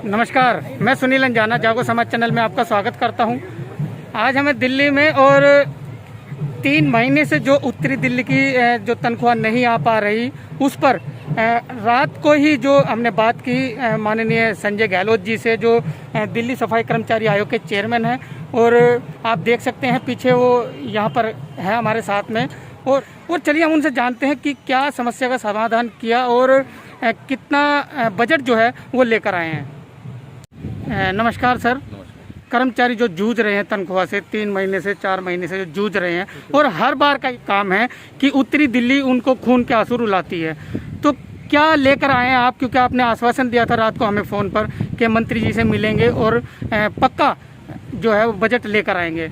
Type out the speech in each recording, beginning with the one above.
नमस्कार, मैं सुनील अंजाना जागो समाज चैनल में आपका स्वागत करता हूं। आज हमें दिल्ली में और 3 महीने से जो उत्तरी दिल्ली की जो तनख्वाह नहीं आ पा रही, उस पर रात को ही जो हमने बात की माननीय संजय गहलोत जी से, जो दिल्ली सफाई कर्मचारी आयोग के चेयरमैन हैं। और आप देख सकते हैं पीछे वो यहाँ पर है हमारे साथ में। और चलिए हम उनसे जानते हैं कि क्या समस्या का समाधान किया और कितना बजट जो है वो लेकर आए हैं। नमस्कार सर। कर्मचारी जो जूझ रहे हैं तनख्वाह से 3 महीने से 4 महीने से जो जूझ रहे हैं, और हर बार का काम है कि उत्तरी दिल्ली उनको खून के आंसू रुलाती है, तो क्या लेकर आए हैं आप? क्योंकि आपने आश्वासन दिया था रात को हमें फ़ोन पर कि मंत्री जी से मिलेंगे और पक्का जो है वो बजट लेकर आएंगे।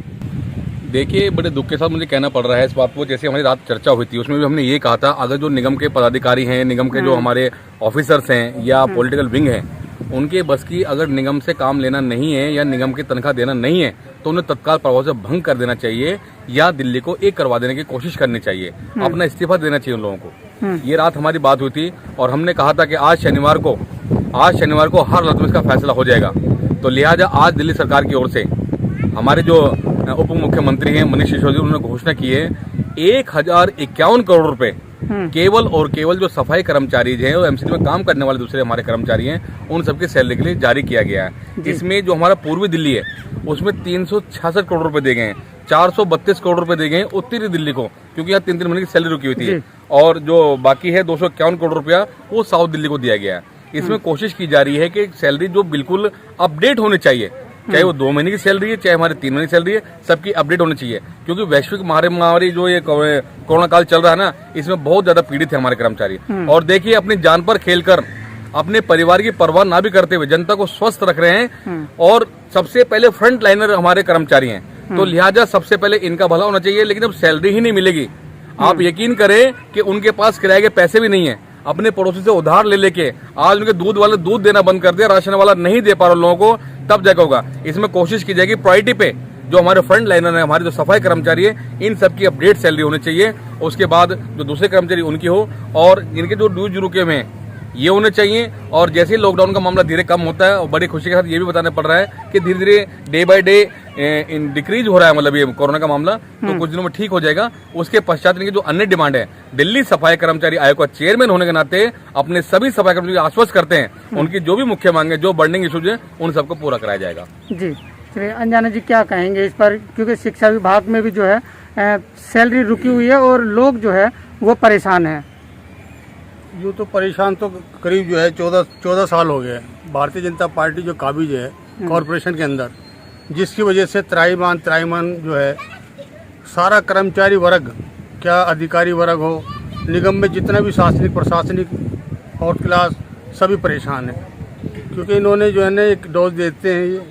देखिए, बड़े दुख के साथ मुझे कहना पड़ रहा है इस बात को। जैसे हमारी रात चर्चा हुई थी, उसमें भी हमने ये कहा था, अगर जो निगम के पदाधिकारी हैं, निगम के जो हमारे ऑफिसर्स हैं या पॉलिटिकल विंग हैं, उनके बस की अगर निगम से काम लेना नहीं है या निगम की तनख्वाह देना नहीं है, तो उन्हें तत्काल प्रभाव से भंग कर देना चाहिए या दिल्ली को एक करवा देने की कोशिश करनी चाहिए, अपना इस्तीफा देना चाहिए उन लोगों को। ये रात हमारी बात हुई थी और हमने कहा था कि आज शनिवार को हर हालत में इसका फैसला हो जाएगा। तो लिहाजा आज दिल्ली सरकार की ओर से हमारे जो उप मुख्यमंत्री हैं मनीष सिसोदिया, उन्होंने घोषणा की है 1051 करोड़ रुपए केवल और केवल जो सफाई कर्मचारी हैं और एमसीडी में काम करने वाले दूसरे हमारे कर्मचारी हैं, उन सबकी सैलरी के लिए जारी किया गया है। इसमें जो हमारा पूर्वी दिल्ली है उसमें 366 करोड़ रुपए दे गए हैं, 432 करोड़ रुपए दे गए हैं उत्तरी दिल्ली को, क्योंकि यहाँ 3 महीने की सैलरी रुकी हुई थी, और जो बाकी है 251 करोड़ रुपया वो साउथ दिल्ली को दिया गया है। इसमें कोशिश की जा रही है कि सैलरी जो बिल्कुल अपडेट होनी चाहिए, चाहे वो 2 महीने की सैलरी है चाहे हमारे 3 महीने की सैलरी है, सबकी अपडेट होनी चाहिए। क्योंकि वैश्विक महामारी जो ये कोरोना काल चल रहा है ना, इसमें बहुत ज्यादा पीड़ित है हमारे कर्मचारी। और देखिए, अपनी जान पर खेलकर अपने परिवार की परवाह ना भी करते हुए जनता को स्वस्थ रख रहे हैं, और सबसे पहले फ्रंट लाइनर हमारे कर्मचारी हैं। तो लिहाजा सबसे पहले इनका भला होना चाहिए। लेकिन अब सैलरी ही नहीं मिलेगी, आप यकीन करें कि उनके पास किराए के पैसे भी नहीं है, अपने पड़ोसी से उधार ले लेके आज उनके दूध वाले दूध देना बंद कर दिया, राशन वाला नहीं दे पा रहा लोगों को, तब जाकर होगा। इसमें कोशिश की जाएगी प्रायोरिटी पे जो हमारे फ्रंट लाइनर है, हमारे जो सफाई कर्मचारी है, इन सबकी अपडेट सैलरी होनी चाहिए। उसके बाद जो दूसरे कर्मचारी उनकी हो, और इनके जो ड्यूज रुके हुए हैं ये होने चाहिए। और जैसे ही लॉकडाउन का मामला धीरे कम होता है, और बड़ी खुशी के साथ ये भी बताना पड़ रहा है कि धीरे धीरे डे बाय डे डिक्रीज हो रहा है, मतलब ये कोरोना का मामला, तो कुछ दिनों में ठीक हो जाएगा। उसके पश्चात इनकी जो अन्य डिमांड है, दिल्ली सफाई कर्मचारी आयोग का चेयरमैन होने के नाते अपने सभी सफाई कर्मचारी आश्वस्त करते हैं, उनकी जो भी मुख्य मांगे, जो बर्निंग इशूज है, उन सबको पूरा कराया जाएगा। जी, चलिए अंजाना जी क्या कहेंगे इस पर? क्योंकि शिक्षा विभाग में भी जो है सैलरी रुकी हुई है और लोग जो है वो परेशान हैं। यूँ तो परेशान तो करीब जो है 14 साल हो गए। भारतीय जनता पार्टी जो काबिज है कॉरपोरेशन के अंदर, जिसकी वजह से त्राईमान जो है सारा कर्मचारी वर्ग, क्या अधिकारी वर्ग हो, निगम में जितना भी शासनिक प्रशासनिक और क्लास, सभी परेशान है। क्योंकि इन्होंने जो है ना एक डोज देते हैं,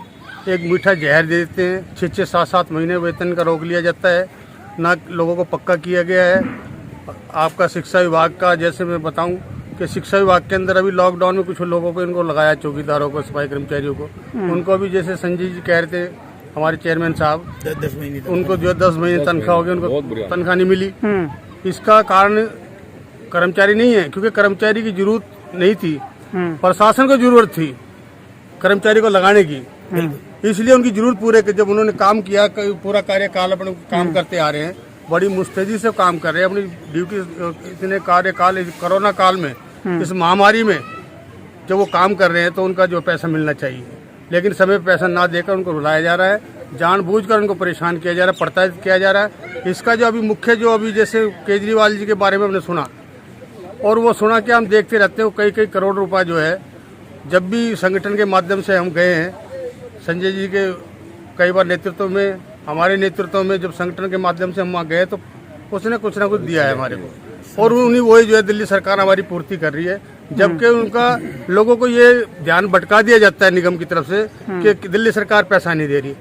एक मीठा जहर दे देते हैं, 6-6, 7-7 महीने वेतन का रोक लिया जाता है, ना लोगों को पक्का किया गया है। आपका शिक्षा विभाग का, जैसे मैं बताऊं कि शिक्षा विभाग के अंदर अभी लॉकडाउन में कुछ लोगों को इनको लगाया, चौकीदारों को, सफाई कर्मचारियों को, उनको भी जैसे संजय जी कह रहे थे हमारे चेयरमैन साहब, 10 महीने उनको जो 10 महीने तनख्वाह हो गई, उनको तनख्वाह नहीं मिली। इसका कारण कर्मचारी नहीं है, क्योंकि कर्मचारी की जरूरत नहीं थी, प्रशासन को जरूरत थी कर्मचारी को लगाने की, इसलिए उनकी जरूरत पूरे जब उन्होंने काम किया, पूरा कार्यकाल अपने काम करते आ रहे हैं, बड़ी मुस्तैदी से काम कर रहे हैं अपनी ड्यूटी। इतने कार्यकाल कोरोना काल में, इस महामारी में जब वो काम कर रहे हैं, तो उनका जो पैसा मिलना चाहिए, लेकिन समय पे पैसा ना देकर उनको रुलाया जा रहा है, जानबूझकर उनको परेशान किया जा रहा है, प्रताड़ित किया जा रहा है। इसका जो अभी मुख्य जो अभी जैसे केजरीवाल जी के बारे में हमने सुना, और वो सुना कि हम देखते रहते हो कई करोड़ रुपया जो है, जब भी संगठन के माध्यम से हम गए हैं, संजय जी के कई बार नेतृत्व में, हमारे नेतृत्व में जब संगठन के माध्यम से हम वहाँ गए, तो उसने कुछ ना कुछ दिया है हमारे को, और उन्हीं वही जो है दिल्ली सरकार हमारी पूर्ति कर रही है। जबकि उनका लोगों को ये ध्यान भटका दिया जाता है निगम की तरफ से कि दिल्ली सरकार पैसा नहीं दे रही।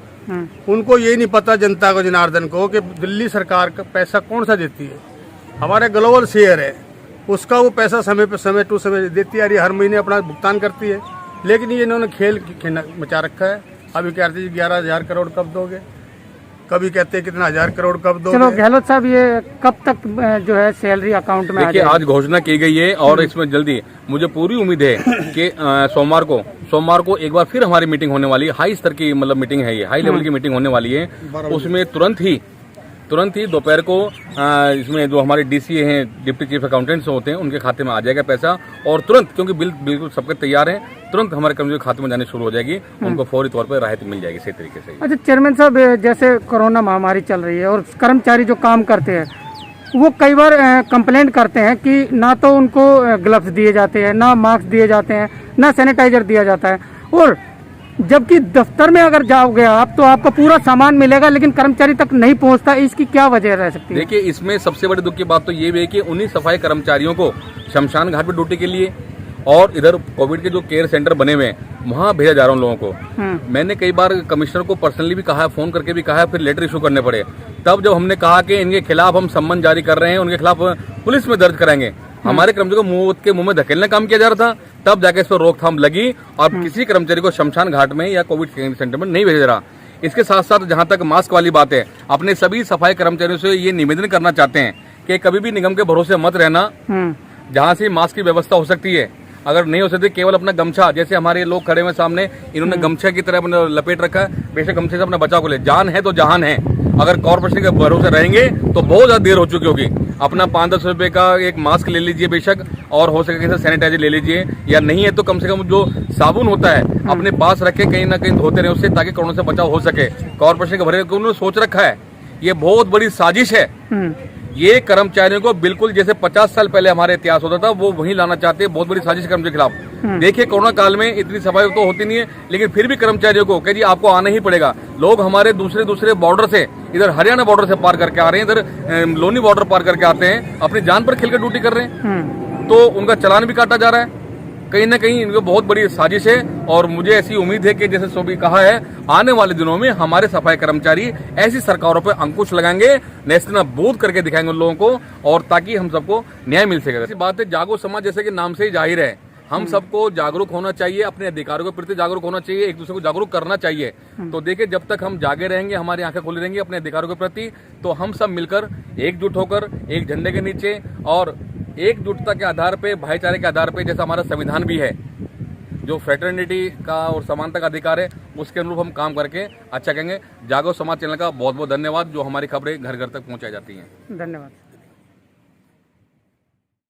उनको ये नहीं पता, जनता को, जनार्दन को, कि दिल्ली सरकार का पैसा कौन सा देती है। हमारे ग्लोबल शेयर है, उसका वो पैसा समय पे समय टू समय देती है, हर महीने अपना भुगतान करती है। लेकिन ये इन्होंने खेल मचा रखा है। अभी कह रहे थे 11,000 करोड़ कब दोगे? कभी कहते हैं कितना 1000 करोड़ कब दो। चलो गहलोत साहब, ये कब तक जो है सैलरी अकाउंट में आ देखिए, जाएगी? आज घोषणा की गई है और इसमें जल्दी मुझे पूरी उम्मीद है कि सोमवार को एक बार फिर हमारी मीटिंग होने वाली है। हाई स्तर की मतलब मीटिंग है, ये हाई लेवल की मीटिंग होने वाली है। उसमें तुरंत ही दोपहर को इसमें जो हमारे डीसी हैं, डिप्टी चीफ अकाउंटेंट्स होते हैं, उनके खाते में आ जाएगा पैसा और तुरंत, क्योंकि बिल बिल्कुल सबके तैयार हैं, तुरंत हमारे कर्मचारियों के खाते में जाने शुरू हो जाएगी। उनको फौरी तौर पर राहत मिल जाएगी सही तरीके से। अच्छा चेयरमैन साहब, जैसे कोरोना महामारी चल रही है और कर्मचारी जो काम करते हैं वो कई बार कंप्लेंट करते हैं कि ना तो उनको ग्लव्स दिए जाते हैं, ना मास्क दिए जाते हैं, ना सैनिटाइजर दिया जाता है, और जबकि दफ्तर में अगर जाओगे आप तो आपको पूरा सामान मिलेगा लेकिन कर्मचारी तक नहीं पहुंचता। इसकी क्या वजह रह सकती है? देखिए, इसमें सबसे बड़ी दुख की बात तो ये भी है कि उन्हीं सफाई कर्मचारियों को शमशान घाट पर ड्यूटी के लिए और इधर कोविड के जो केयर सेंटर बने हुए हैं वहां भेजा जा रहा हूं लोगों को। मैंने कई बार कमिश्नर को पर्सनली भी कहा है, फोन करके भी कहा है, फिर लेटर इशू करने पड़े। तब जब हमने कहा कि इनके खिलाफ हम सम्मन जारी कर रहे हैं, उनके खिलाफ पुलिस में दर्ज कराएंगे, हमारे कर्मचारियों को मुंह में धकेलने काम किया जा रहा था, तब जाके इस पर रोकथाम लगी और किसी कर्मचारी को शमशान घाट में या कोविड केयर सेंटर में नहीं भेजा जा रहा। इसके साथ साथ जहां तक मास्क वाली बात है, अपने सभी सफाई कर्मचारियों से ये निवेदन करना चाहते हैं कि कभी भी निगम के भरोसे मत रहना। जहां से मास्क की व्यवस्था हो सकती है, अगर नहीं हो सकती, केवल अपना गमछा, जैसे हमारे लोग खड़े हुए सामने, इन्होंने गमछे की तरह लपेट रखा है, बेशक गमछे से अपना बचाव को ले, जान है तो जहान है। अगर कॉर्पोरेशन के भरोसे रहेंगे तो बहुत ज्यादा देर हो चुकी होगी। अपना 5-10 रुपए का एक मास्क ले लीजिए बेशक, और हो सके सैनिटाइजर ले लीजिए, या नहीं है तो कम से कम जो साबुन होता है अपने पास रखे, कहीं ना कहीं धोते रहे उससे, ताकि कोरोना से बचाव हो सके। कॉर्पोरेशन के भरोसे उन्होंने सोच रखा है, ये बहुत बड़ी साजिश है। ये कर्मचारियों को बिल्कुल जैसे 50 साल पहले हमारे इतिहास होता था वो वहीं लाना चाहते हैं। बहुत बड़ी साजिश कर्मचारियों के खिलाफ। देखिए, कोरोना काल में इतनी सफाई तो होती नहीं है, लेकिन फिर भी कर्मचारियों को कह जी आपको आना ही पड़ेगा। लोग हमारे दूसरे बॉर्डर से, इधर हरियाणा बॉर्डर से पार करके आ रहे हैं, इधर लोनी बॉर्डर पार करके आते हैं, अपनी जान पर खेलकर ड्यूटी कर रहे हैं, तो उनका चालान भी काटा जा रहा है। कहीं ना कहीं इनको बहुत बड़ी साजिश है और मुझे ऐसी उम्मीद है कि जैसे सोभी कहा है, आने वाले दिनों में हमारे सफाई कर्मचारी ऐसी सरकारों पर अंकुश लगाएंगे, नेस्तना बूथ करके दिखाएंगे उन लोगों को, और ताकि हम सबको न्याय मिल सके। ऐसी बात है, जागो समाज जैसे कि नाम से ही जाहिर है, हम सबको जागरूक होना चाहिए, अपने अधिकारों के प्रति जागरूक होना चाहिए, एक दूसरे को जागरूक करना चाहिए। तो देखिए, जब तक हम जागे रहेंगे, हमारी आंखें खुली रहेंगी अपने अधिकारों के प्रति, तो हम सब मिलकर एकजुट होकर एक झंडे के नीचे और एकजुटता के आधार पे, भाईचारे के आधार पे, जैसा हमारा संविधान भी है, जो फ्रेटर्निटी का और समानता का अधिकार है, उसके अनुरूप हम काम करके अच्छा कहेंगे। जागो समाज चैनल का बहुत बहुत धन्यवाद, जो हमारी खबरें घर घर तक पहुंचाई जाती हैं। धन्यवाद।